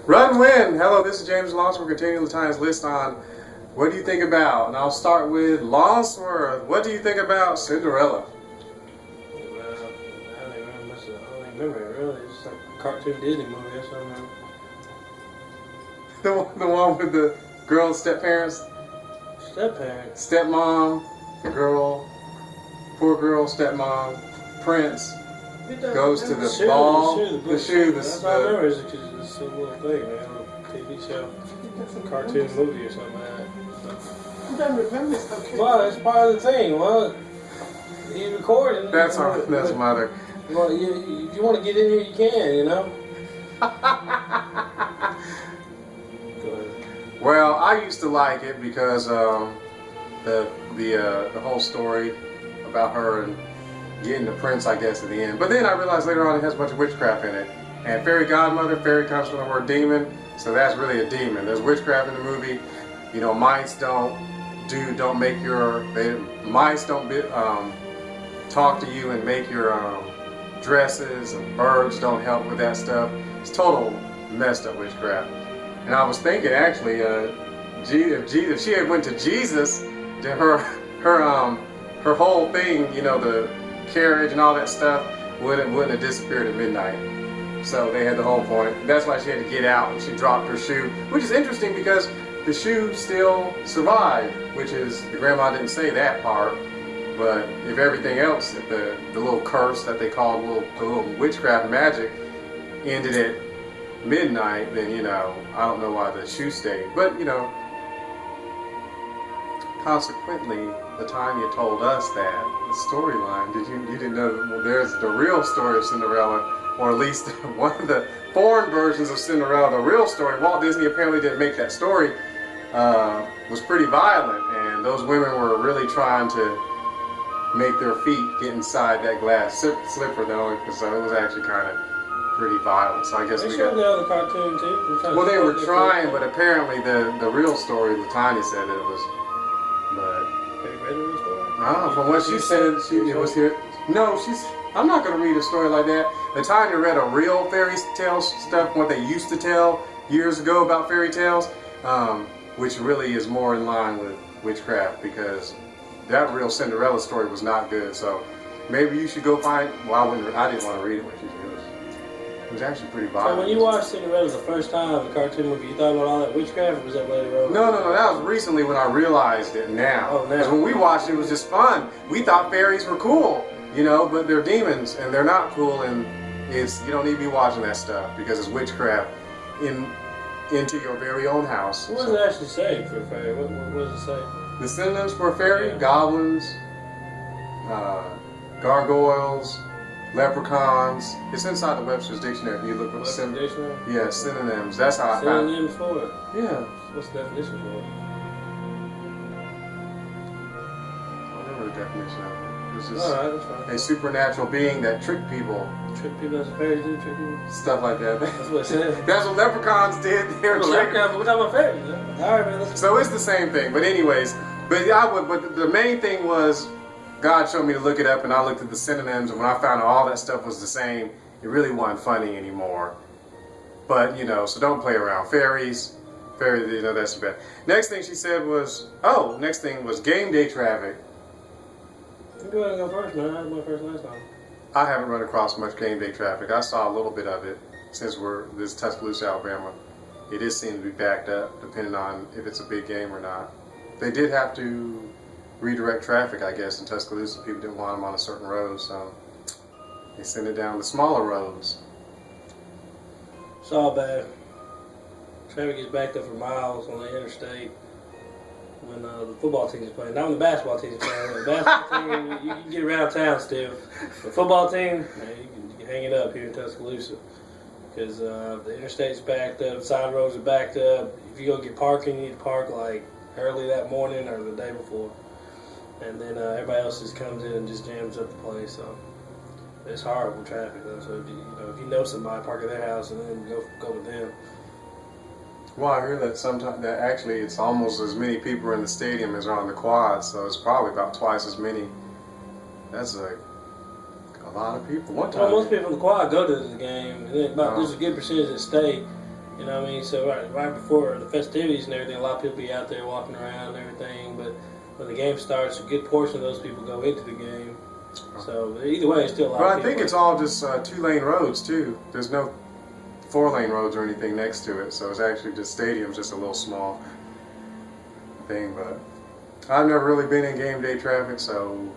Run Win! Hello, this is James Lawson. We're continuing Latinia's list on what do you think about? And I'll start with Lawsworth. What do you think about Cinderella? I don't even remember it really. It's just like a cartoon Disney movie or something. The one with the girl's step-parents? Step-parents? Stepmom, the girl, poor girl, stepmom, prince, goes to the ball. The shoe. That's all I remember is because it's a little thing, man. A TV show, cartoon movie or something like that. I don't remember something. Well, it's part of the thing. Well, he's recording. That's mother. Well, if you want to get in here, you can, you know? Go ahead. Well, I used to like it because the whole story about her and getting the prince, I guess, at the end. But then I realized later on it has a bunch of witchcraft in it. And fairy godmother, fairy comes from the word demon, so that's really a demon. There's witchcraft in the movie. You know, mice don't talk to you and make your dresses, and birds don't help with that stuff. It's total messed up witchcraft. And I was thinking actually, if she had went to Jesus, then her whole thing, you know, the carriage and all that stuff wouldn't have disappeared at midnight. So they had the whole point. That's why she had to get out and she dropped her shoe, which is interesting because the shoe still survived, which is, the grandma didn't say that part, but if everything else, if the little curse that they called the little witchcraft magic ended at midnight, then, you know, I don't know why the shoe stayed. But, you know, consequently, Latanya told us that the storyline, you didn't know that, well, there's the real story of Cinderella, or at least one of the foreign versions of Cinderella. The real story, Walt Disney apparently didn't make that story, was pretty violent, and those women were really trying to make their feet get inside that glass slipper, though, because it was actually kind of pretty violent. So I guess they showed the other cartoon too. Well, they were trying, but apparently the real story, Latanya said that it was. But have you read the real story? No, from what she said, it was here. No, I'm not going to read a story like that. Latanya read a real fairy tale stuff, what they used to tell years ago about fairy tales, which really is more in line with witchcraft, because that real Cinderella story was not good. So maybe you should go find. Well, I didn't want to read it when she did. It was actually pretty violent. So when you watched Cinderella the first time, the cartoon movie, you thought about all that witchcraft, or was that later on? No, that was recently when I realized it now. Oh, now. Because when we watched it, it was just fun. We thought fairies were cool, you know, but they're demons, and they're not cool, and you don't need to be watching that stuff, because it's witchcraft into your very own house. What does it actually say for a fairy? What does it say? The synonyms for a fairy: goblins, gargoyles, leprechauns. It's inside the Webster's Dictionary. If you look at dictionary? Yeah, synonyms. That's how I found it. Synonyms for it? Yeah. What's the definition for it? I don't remember the definition of it. It's just Alright, that's fine. a supernatural being that tricked people. Trick people, that's what fairies do, trick people? Stuff like that. That's what it said. That's what leprechauns did. They were tricking. We're talking about fairies. Alright, man, let's So it's the same thing. But anyways, but the main thing was, God showed me to look it up, and I looked at the synonyms, and when I found out all that stuff was the same, it really wasn't funny anymore. But, you know, so don't play around. Fairies, you know, that's bad. Next thing she said was, next thing was game day traffic. You go ahead and go first, man. I went first last time. I haven't run across much game day traffic. I saw a little bit of it since this is Tuscaloosa, Alabama. It is seen to be backed up, depending on if it's a big game or not. They did have to redirect traffic, I guess, in Tuscaloosa. People didn't want them on a certain road, so they sent it down the smaller roads. It's all bad. Traffic gets backed up for miles on the interstate when the football team is playing. Not when the basketball team is playing. The basketball team, you can get around town still. The football team, man, you can hang it up here in Tuscaloosa, because the interstate's backed up, side roads are backed up. If you go get parking, you need to park like early that morning or the day before. And then everybody else just comes in and just jams up the place. So it's horrible traffic, though. So if you know somebody, park at their house and then go with them. Well, I hear that sometimes that actually it's almost as many people in the stadium as are on the quad, so it's probably about twice as many. That's a lot of people. One time, well, most people on the quad go to the game, and then there's a good percentage that stay You know what I mean? So right before the festivities and everything, a lot of people be out there walking around and everything. But when the game starts, a good portion of those people go into the game. So but either way, it's still a lot of people. I think it's all just 2-lane roads too. There's no 4-lane roads or anything next to it, so it's actually just stadium's just a little small thing. But I've never really been in game day traffic, so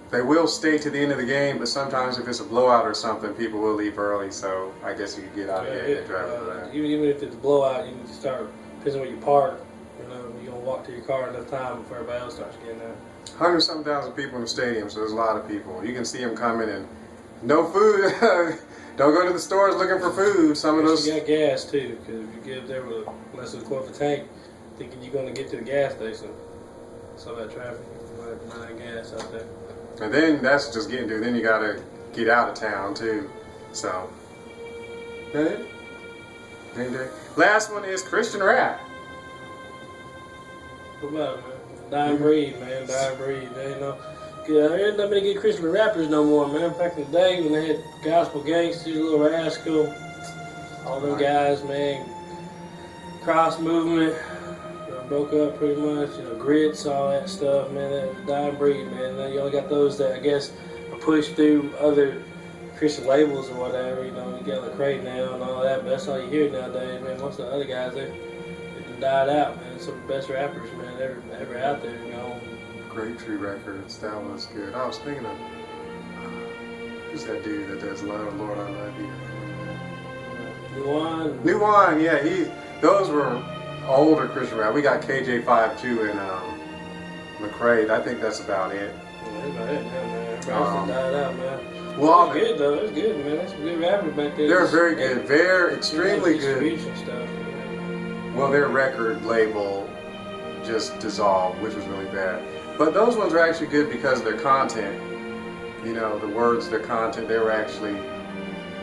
they will stay to the end of the game. But sometimes if it's a blowout or something, people will leave early. So I guess you could get out of game day traffic. Even if it's a blowout, you need to start depends on where you park. You know, you're gonna walk to your car enough time before everybody else starts getting there. 100-some thousand people in the stadium, so there's a lot of people. You can see them coming and no food. Don't go to the stores looking for food. Some of those. You got gas too, because if you get up there with less than a quarter of a tank, thinking you're going to get to the gas station, some of that traffic, you might run out of gas out there. And then that's just getting to. Then you got to get out of town too. So. That it? Game day. Last one is Christian rap. What about it, man? Dying breed, man. Dying breed. There ain't no. There ain't that many good Christian rappers no more, man. Back in the day when they had Gospel Gangsters, Little Rascal, all them guys, man. Cross movement, broke up pretty much. Grits, all that stuff, man. That dying breed, man. Then you only got those that I guess are pushed through other Christian labels or whatever. You got Lecrae now and all that, but that's all you hear nowadays, man. Most of the other guys, they died out, man. Some of the best rappers, man, ever out there, Tree Records, that was good. I was thinking of who's that dude that does Love, Lord, I Love You. New Wine, yeah. Those were older Christian rap. We got KJ5 too and Lecrae. I think that's about it. Yeah, that's about it, man. Everybody else died out, man. Well, good though. It's good, man. That's some good rappers back there. They're very good. Very extremely good. Stuff, man. Well, their record label just dissolved, which was really bad. But those ones are actually good because of their content. The words, their content, they were actually,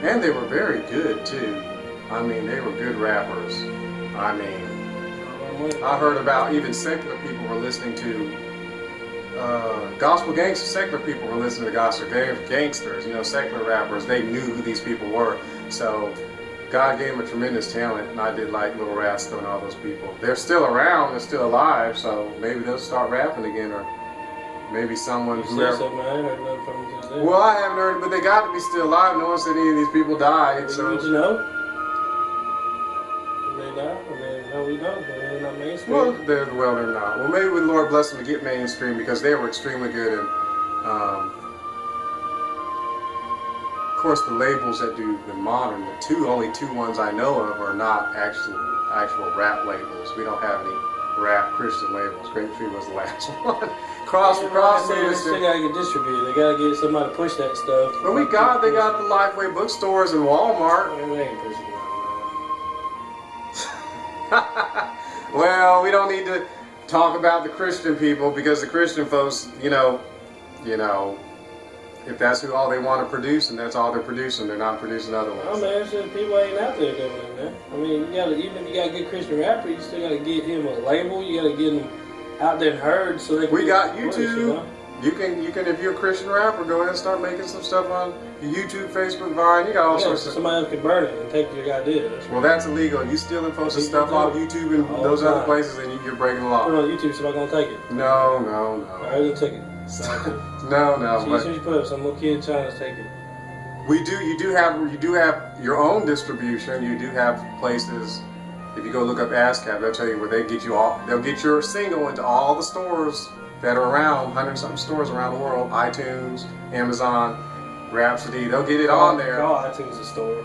and they were very good too. I mean, they were good rappers. I mean, I heard about even secular people were listening to gospel gangsters. Secular people were listening to gospel gangsters. Secular rappers. They knew who these people were. So God gave them a tremendous talent, and I did like Little Rascal and all those people. They're still around, they're still alive, so maybe they'll start rapping again, or maybe someone who. I heard nothing from them today. Well, I haven't heard, but they got to be still alive. No one said any of these people died. So. Did you know? Did they die? I mean, no, we don't. They're not mainstream. Well, they're not. Well, maybe the Lord bless them to get mainstream because they were extremely good and. Of course, the labels that do the modern, only two ones I know of are not actual rap labels. We don't have any rap Christian labels. Grape Tree was the last one. Cross. They still gotta get distributed. They gotta get somebody to push that stuff. But they got the Lifeway bookstores and Walmart. They ain't pushing that, man. Well, we don't need to talk about the Christian people because the Christian folks, if that's all they want to produce and that's all they're producing, they're not producing other ones. Oh man, people ain't out there doing it, man. I mean, even if you got a good Christian rapper, you still gotta get him a label. You gotta get him out there and heard so they can. We got YouTube. You can if you're a Christian rapper, go ahead and start making some stuff on YouTube, Facebook, Vine. You got all sorts of. Somebody else can burn it and take your idea. That's illegal. You stealing folks' stuff off YouTube and those other places, and you're breaking the law. Put it on YouTube, somebody gonna take it. No. I already took it. No. So as soon as you put up, some little kid in China's taking it. You do have your own distribution. You do have places. If you go look up ASCAP, they'll tell you where they'll get your single into all the stores that are around, 100-something stores around the world. iTunes, Amazon, Rhapsody. They'll get it on there. All iTunes a store.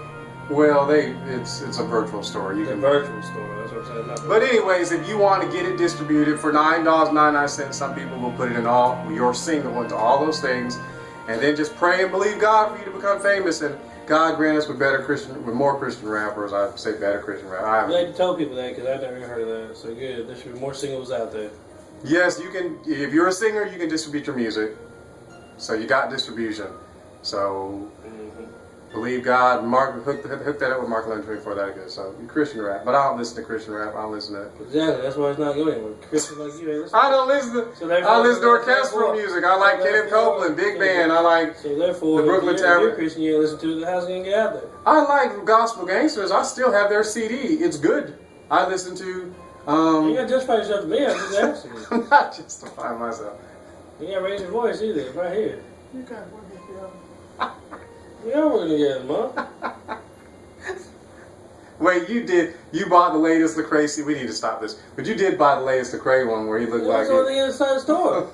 Well, it's a virtual store. It's a virtual store. That's what I'm saying. But anyways, if you want to get it distributed for $9.99, some people will put it in your single into all those things, and then just pray and believe God for you to become famous, and God grant us with more Christian rappers. I'd say better Christian rappers. I'm glad you told people that because I've never even heard of that. So good. There should be more singles out there. Yes, you can. If you're a singer, you can distribute your music. So you got distribution. So Believe God. Mark hook that up with Mark 11:24. That good. So Christian rap, but I don't listen to Christian rap. I don't listen to it. Exactly. That's why it's not going anywhere. Christians like you ain't listen. I don't listen to. So I listen to orchestral therefore- music. I like so Kenneth Copeland, big band. I like. So therefore, The Brooklyn if you're Tavern. Christian, you ain't listen to it. How's it gonna get out there? I like Gospel Gangsters. I still have their CD. It's good. I listen to. You gotta justify yourself to me. I'm just asking you. I'm not justifying myself. You ain't raise your voice either. Right here. You got one together. We are working together, man. Wait, you bought the latest Lecrae CD. We need to stop this. But you did buy the latest Lecrae one where he looked like on the inside of the store.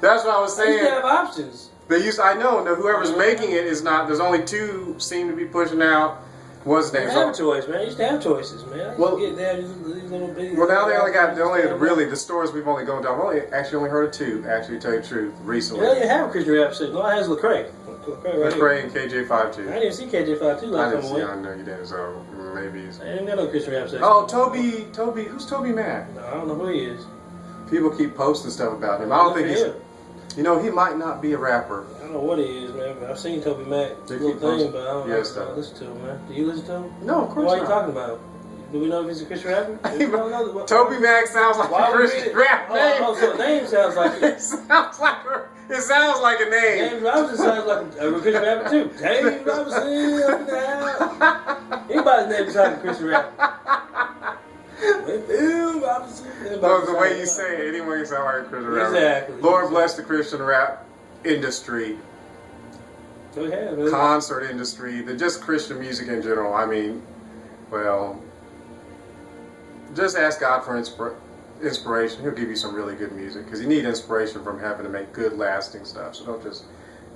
That's what I was They used to saying. have options. I know, whoever's making it is not, there's only two seem to be pushing out. What's the They name? have a choice, man. You used to have choices, man. I used Well- to get down these little bitty. Well, now they only got, the stores we've only gone to, I've only heard of two, actually, to tell you the truth, recently. Yeah, you have a Christian rap section. No, it has Lecrae. Lecrae right here. Lecrae and KJ52. I didn't see KJ52 I last didn't time see, I I went. know you didn't, so maybe he's... I ain't got no Christian rap section. Oh, Toby, who's Toby Mac? No, I don't know who he is. People keep posting stuff about him. I don't think he's... him. he might not be a rapper. I don't know what he is, man, but I've seen Toby Mac They little keep thing, posting- but I don't, Yeah, I stuff. don't listen to him, man. Do you listen to him? No, of course What are you not. talking about? Do we know if he's a Christian rapper? Do we don't know? Toby Mac sounds like Why a would we Christian read it? rap name. Oh, so the name sounds like It sounds like a name. James Robinson sounds like a Christian rapper too. James Robinson up in the house. Anybody's name sounds like a Christian rapper. Phil Robinson. No, the way you say it, anyone can sound like a Christian rapper. Exactly. Lord bless the Christian rap industry, Go ahead, man. concert industry, just Christian music in general. I mean, well, just ask God for inspiration. He'll give you some really good music because you need inspiration from having to make good, lasting stuff. So don't just.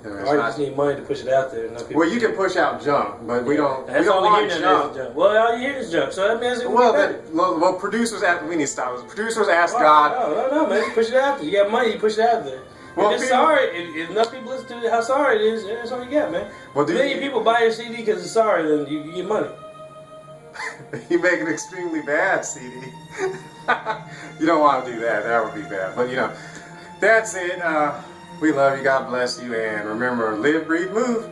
It's Or you not, just need money to push it out there. well, you can push out junk, but we don't. That's we don't all we want hear junk. now is junk. Well, all you hear is junk. So that means it Well, will get better. well, producers ask. We need to stop this. Producers ask God. No, man. You push it out there. You got money, you push it out there. Well, if it's people- sorry, if enough people listen to how sorry it is, that's all you got, man. Well, If a million people buy your CD because it's sorry, then you get money. You make an extremely bad CD. You don't want to do that. That would be bad. But that's it. We love you. God bless you. And remember, live, breathe, move.